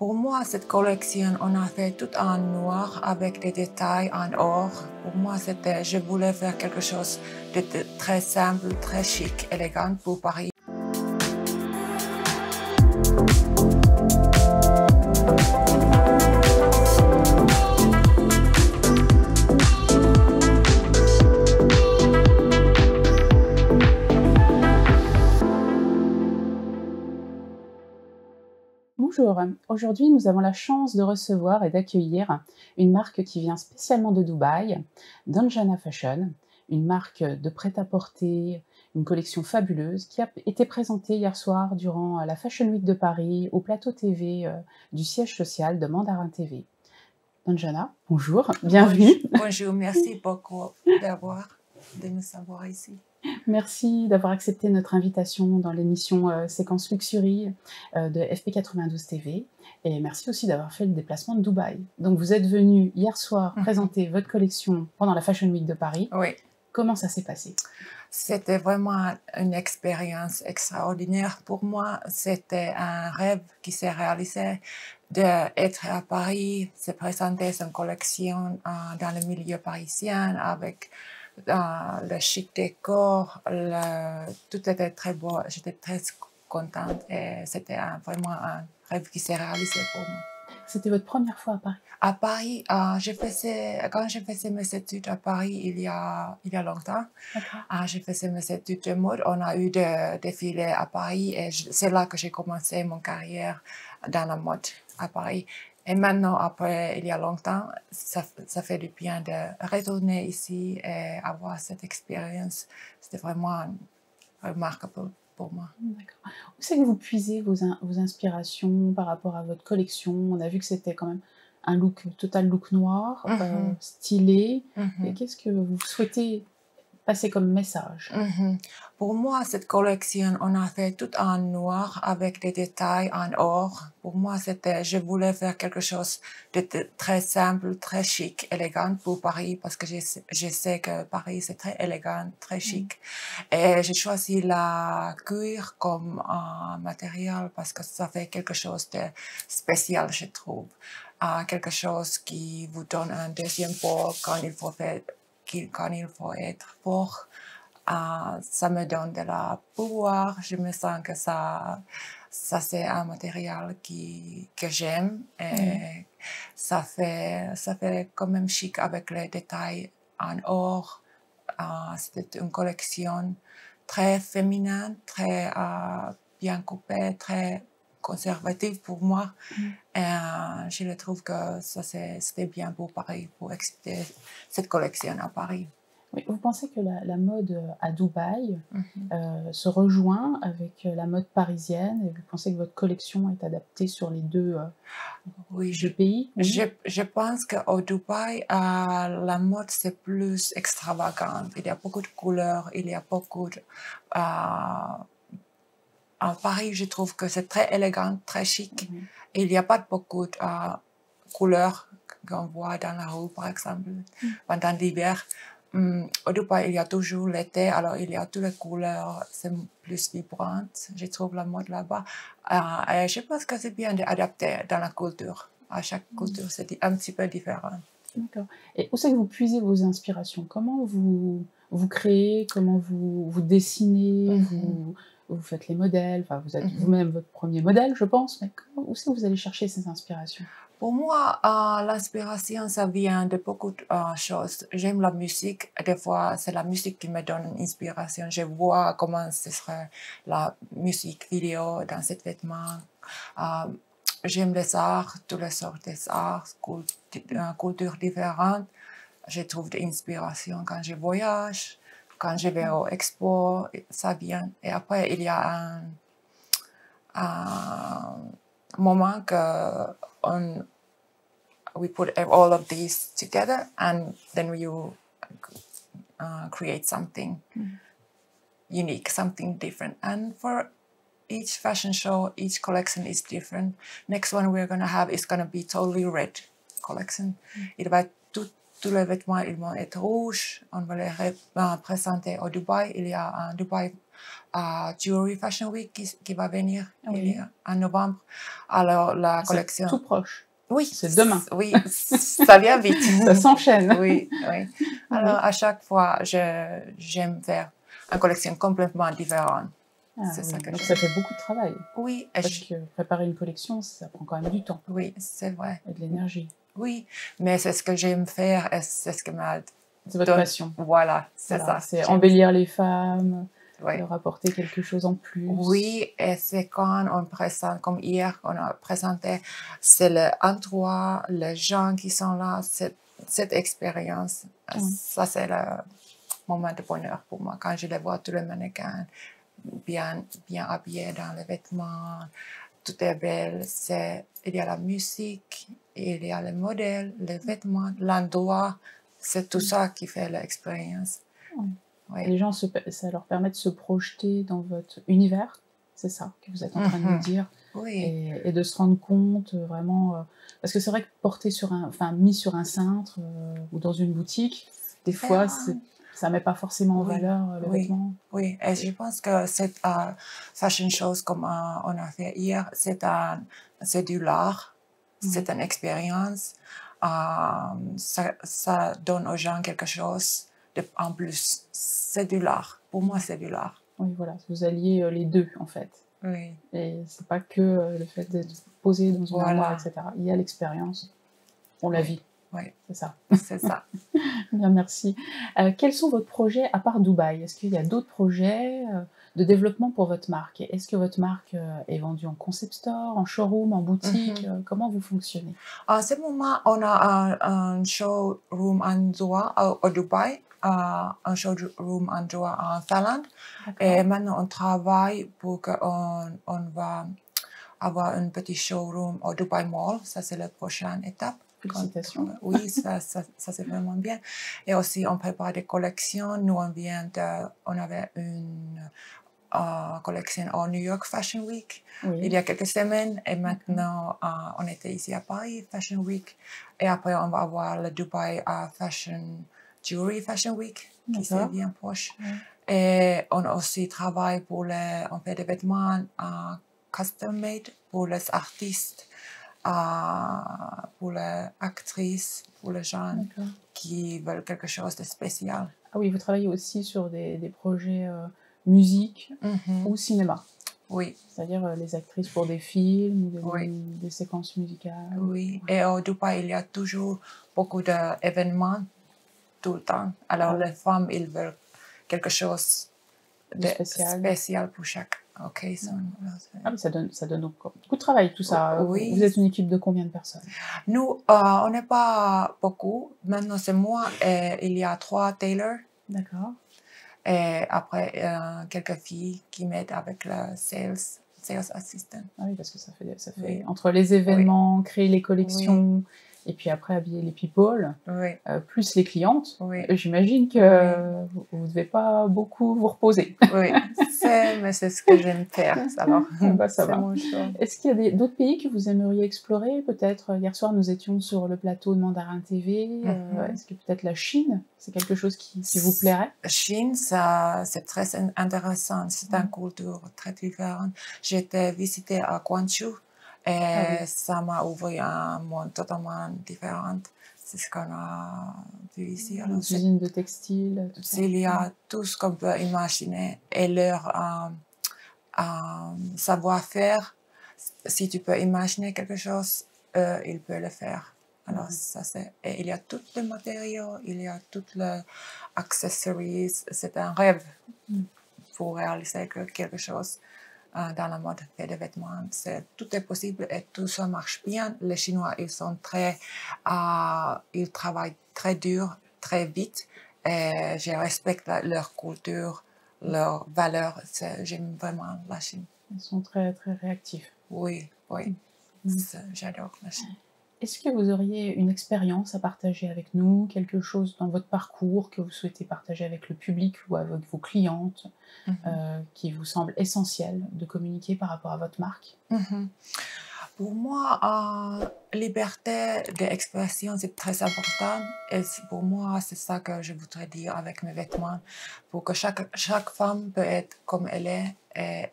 Pour moi, cette collection, on a fait tout en noir avec des détails en or. Pour moi, je voulais faire quelque chose de très simple, très chic, élégant pour Paris. Bonjour, aujourd'hui nous avons la chance de recevoir et d'accueillir une marque qui vient spécialement de Dubaï, Dhanjana Fashion, une marque de prêt-à-porter, une collection fabuleuse qui a été présentée hier soir durant la Fashion Week de Paris au plateau TV du siège social de Mandarin TV. Dhanjana, bonjour, bienvenue. Bonjour, merci beaucoup de nous savoir ici. Merci d'avoir accepté notre invitation dans l'émission Séquence Luxury de FP92 TV et merci aussi d'avoir fait le déplacement de Dubaï. Donc vous êtes venu hier soir présenter votre collection pendant la Fashion Week de Paris. Oui. Comment ça s'est passé? C'était vraiment une expérience extraordinaire. Pour moi, c'était un rêve qui s'est réalisé d'être à Paris, se présenter une collection dans le milieu parisien avec le chic décor, tout était très beau. J'étais très contente et c'était vraiment un rêve qui s'est réalisé pour moi. C'était votre première fois à Paris? À Paris, quand je faisais mes études à Paris il y a longtemps, je faisais mes études de mode. On a eu des défilés à Paris et c'est là que j'ai commencé mon carrière dans la mode à Paris. Et maintenant, après, il y a longtemps, ça fait du bien de retourner ici et avoir cette expérience. C'était vraiment remarquable pour moi. D'accord. Où c'est que vous puisez vos inspirations par rapport à votre collection? On a vu que c'était quand même un total look noir, stylé. Et qu'est-ce que vous souhaitez passer comme message? Pour moi, cette collection, on a fait tout en noir avec des détails en or. Pour moi, je voulais faire quelque chose de très simple, très chic, élégant pour Paris parce que je sais que Paris, c'est très élégant, très chic. Et j'ai choisi la cuir comme matériel parce que ça fait quelque chose de spécial, je trouve. Quelque chose qui vous donne un deuxième poids quand il faut être fort. Ça me donne de la pouvoir. Je me sens que ça c'est un matériel que j'aime et ça fait quand même chic avec les détails en or. C'était une collection très féminine, très bien coupée, très conservative pour moi. Et je trouve que ça c'était bien pour Paris, pour exhiber cette collection à Paris. Oui, vous pensez que la mode à Dubaï se rejoint avec la mode parisienne et vous pensez que votre collection est adaptée sur les deux pays? Je pense qu'au Dubaï, la mode c'est plus extravagante. Il y a beaucoup de couleurs, il y a beaucoup de... à Paris, je trouve que c'est très élégant, très chic. Il n'y a pas beaucoup de couleurs qu'on voit dans la rue, par exemple, pendant l'hiver. Au Dubaï, il y a toujours l'été, alors il y a toutes les couleurs, c'est plus vibrant, je trouve la mode là-bas. Et je pense que c'est bien d'adapter dans la culture. À chaque culture, c'est un petit peu différent. D'accord. Et où c'est que vous puisez vos inspirations? Comment vous créez? Comment vous dessinez? Vous faites les modèles? Enfin, vous êtes vous-même votre premier modèle, je pense, mais où c'est que vous allez chercher ces inspirations? Pour moi, l'inspiration, ça vient de beaucoup de choses. J'aime la musique. Des fois, c'est la musique qui me donne une inspiration. Je vois comment ce serait la musique vidéo dans ces vêtements. J'aime les arts, toutes les sortes d'arts, cultures différentes. Je trouve de l'inspiration quand je voyage, quand je vais au expo, ça vient. Et après, il y a un moment que we put all of these together and then we create something unique, something different. And for each fashion show, each collection is different. Next one we're going to have is going to be totally red collection. Il va tous les vêtements ils vont être rouges. On va les présenter au Dubaï. Il y a un Dubaï Jewelry Fashion Week qui va venir Oui. en novembre. Alors, la C'est collection... tout proche. Oui, C'est demain. Oui, ça vient vite. Ça s'enchaîne. Oui, oui. Alors, à chaque fois, j'aime faire une collection complètement différente. Ah, C'est oui. ça que Donc j'aime. ça fait beaucoup de travail. Oui, Parce que préparer une collection, ça prend quand même du temps oui, c'est vrai. et de l'énergie. Oui, mais c'est ce que j'aime faire et c'est ce que m'a C'est votre donné... passion. Voilà, c'est Voilà, ça. c'est J'aime embellir les femmes, Oui. leur apporter quelque chose en plus. Oui, et c'est quand on présente, comme hier, on a présenté, c'est l'endroit, les gens qui sont là, cette expérience. Oui. Ça, c'est le moment de bonheur pour moi, quand je les vois, tous les mannequins bien habillés dans les vêtements, tout est belle. Il y a la musique, il y a les modèles, les vêtements, l'endroit, c'est tout ça qui fait l'expérience. Oui. Oui. Les gens, ça leur permet de se projeter dans votre univers, c'est ça que vous êtes en train de nous dire, Oui. et de se rendre compte vraiment, parce que c'est vrai que mis sur un cintre ou dans une boutique, des fois, ça met pas forcément en valeur le vêtement. Oui, et je pense que cette fashion show comme on a fait hier, c'est du l'art, c'est une expérience. Ça donne aux gens quelque chose en plus. C'est du l'art. Pour moi, c'est du l'art. Oui, voilà, vous alliez les deux en fait. Oui. Et c'est pas que le fait d'être posé dans une armoire, etc. Il y a l'expérience, on la vit. Oui, c'est ça. C'est ça. Bien, merci. Quels sont vos projets à part Dubaï? Est-ce qu'il y a d'autres projets de développement pour votre marque? Est-ce que votre marque est vendue en concept store, en showroom, en boutique? Comment vous fonctionnez? En ce moment, on a un showroom en Doha, au Dubaï, un showroom en Doha en Finlande. Et maintenant, on travaille pour qu'on va avoir un petit showroom au Dubai Mall. Ça, c'est la prochaine étape. Félicitations. Oui, ça c'est vraiment bien. Et aussi, on prépare des collections. Nous, on avait une collection au New York Fashion Week il y a quelques semaines. Et maintenant, on était ici à Paris Fashion Week. Et après, on va avoir le Dubai Jewelry Fashion Week, qui c'est bien proche. Et on aussi travaille on fait des vêtements custom made pour les artistes, pour les actrices, pour les gens qui veulent quelque chose de spécial. Ah oui, vous travaillez aussi sur des projets musique ou cinéma. Oui. C'est-à-dire les actrices pour des films ou des séquences musicales. Oui, et au Dubaï, il y a toujours beaucoup d'événements tout le temps. Alors, les femmes, ils veulent quelque chose de spécial pour chaque occasion. Ah oui, ça donne donc beaucoup de travail tout ça. Oui. Vous êtes une équipe de combien de personnes? Nous, on n'est pas beaucoup. Maintenant, c'est moi et il y a 3 tailors. D'accord. Et après, quelques filles qui m'aident avec le sales assistant. Ah oui, parce que ça fait entre les événements, créer les collections, et puis après habiller les people, plus les clientes, j'imagine que vous ne devez pas beaucoup vous reposer. Oui, mais c'est ce que j'aime faire, alors ça va. Est-ce qu'il y a d'autres pays que vous aimeriez explorer? Peut-être, hier soir, nous étions sur le plateau de Mandarin TV. Est-ce que peut-être la Chine, c'est quelque chose qui vous plairait? La Chine, c'est très intéressant. C'est une culture très différente. J'étais visitée à Guangzhou et ça m'a ouvert un monde totalement différent. C'est ce qu'on a vu ici. Une usine de textile. Il y a tout ce qu'on peut imaginer et leur savoir-faire. Si tu peux imaginer quelque chose, ils peuvent le faire. Alors, et il y a tous les matériaux, il y a toutes les accessoires. C'est un rêve pour réaliser quelque chose dans la mode et des vêtements. Tout est possible et tout ça marche bien. Les Chinois, ils travaillent très dur, très vite. Et je respecte leur culture, leurs valeurs. J'aime vraiment la Chine. Ils sont très, très réactifs. Oui. J'adore la Chine. Est-ce que vous auriez une expérience à partager avec nous, quelque chose dans votre parcours que vous souhaitez partager avec le public ou avec vos clientes, qui vous semble essentiel de communiquer par rapport à votre marque? Pour moi, liberté d'expression, c'est très important. Et pour moi, c'est ça que je voudrais dire avec mes vêtements. Pour que chaque femme peut être comme elle est. Et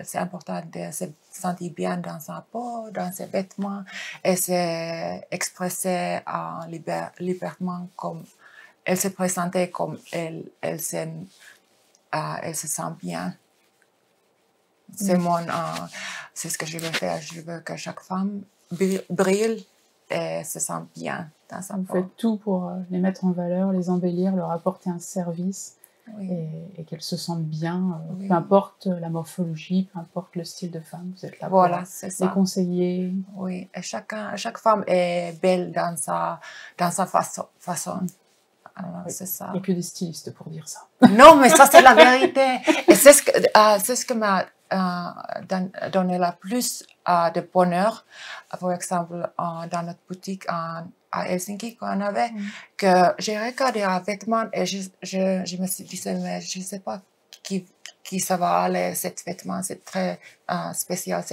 c'est important de se sentir bien dans sa peau, dans ses vêtements, et s'exprimer librement comme elle se présentait, comme elle se sent bien. C'est c'est ce que je veux faire. Je veux que chaque femme brille et se sente bien dans sa peau. Vous faites tout pour les mettre en valeur, les embellir, leur apporter un service, oui. et qu'elles se sentent bien, oui. peu importe la morphologie, peu importe le style de femme, vous êtes là voilà, pour les conseiller. Oui, et chaque femme est belle dans sa façon. Alors, Oui. c'est ça. Il n'y a que des stylistes pour dire ça. Non, mais ça, c'est la vérité. Et c'est ce que m'a donné le plus de bonheur. Par exemple, dans notre boutique à Helsinki qu'on avait, que j'ai regardé un vêtement et je me suis dit, mais je ne sais pas qui ça va aller, cet vêtement, c'est très spécial.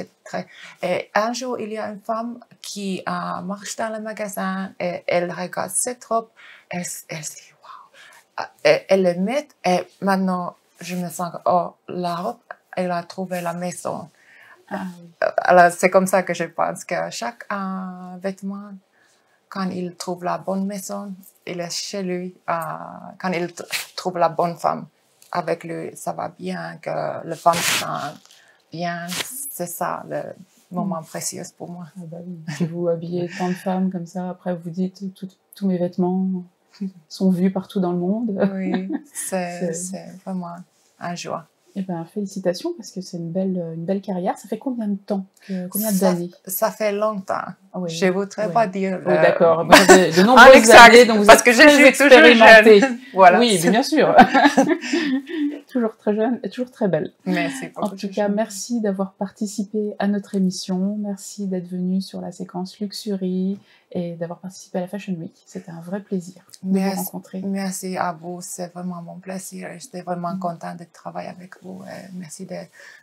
Et un jour, il y a une femme qui marche dans le magasin et elle regarde cette robe. Elle se dit, waouh! Elle le met et maintenant, je me sens, oh, la robe, elle a trouvé la maison. Alors, c'est comme ça que je pense que chaque vêtement, quand il trouve la bonne maison, il est chez lui. Quand il trouve la bonne femme avec lui, ça va bien, que la femme se sent bien. C'est ça le moment précieux pour moi. Ah bah oui. Si vous habillez tant de femmes comme ça, après vous dites tous mes vêtements sont vus partout dans le monde. Oui, c'est vraiment un joie. Eh ben, félicitations, parce que c'est une belle carrière. Ça fait combien de temps, combien d'années? Ça fait longtemps. Oui, je ne voudrais pas dire... Oui, d'accord. De nombreuses années, donc vous parce que je suis expérimentée. Voilà, oui, bien sûr. Toujours très jeune et toujours très belle. Merci beaucoup. En tout cas, merci d'avoir participé à notre émission. Merci d'être venu sur la séquence Luxury et d'avoir participé à la Fashion Week. C'était un vrai plaisir de vous rencontrer. Merci à vous. C'est vraiment mon plaisir. J'étais vraiment contente de travailler avec vous. Merci de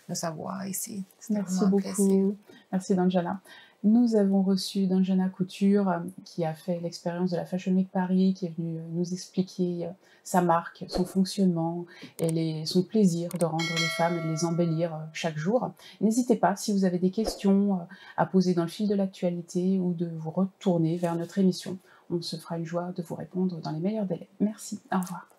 nous avoir ici. Merci beaucoup. Merci, Danjana. Nous avons reçu Danjana Couture, qui a fait l'expérience de la Fashion Week Paris, qui est venue nous expliquer sa marque, son fonctionnement et son plaisir de rendre les femmes et de les embellir chaque jour. N'hésitez pas, si vous avez des questions à poser dans le fil de l'actualité ou de vous retourner vers notre émission. On se fera une joie de vous répondre dans les meilleurs délais. Merci, au revoir.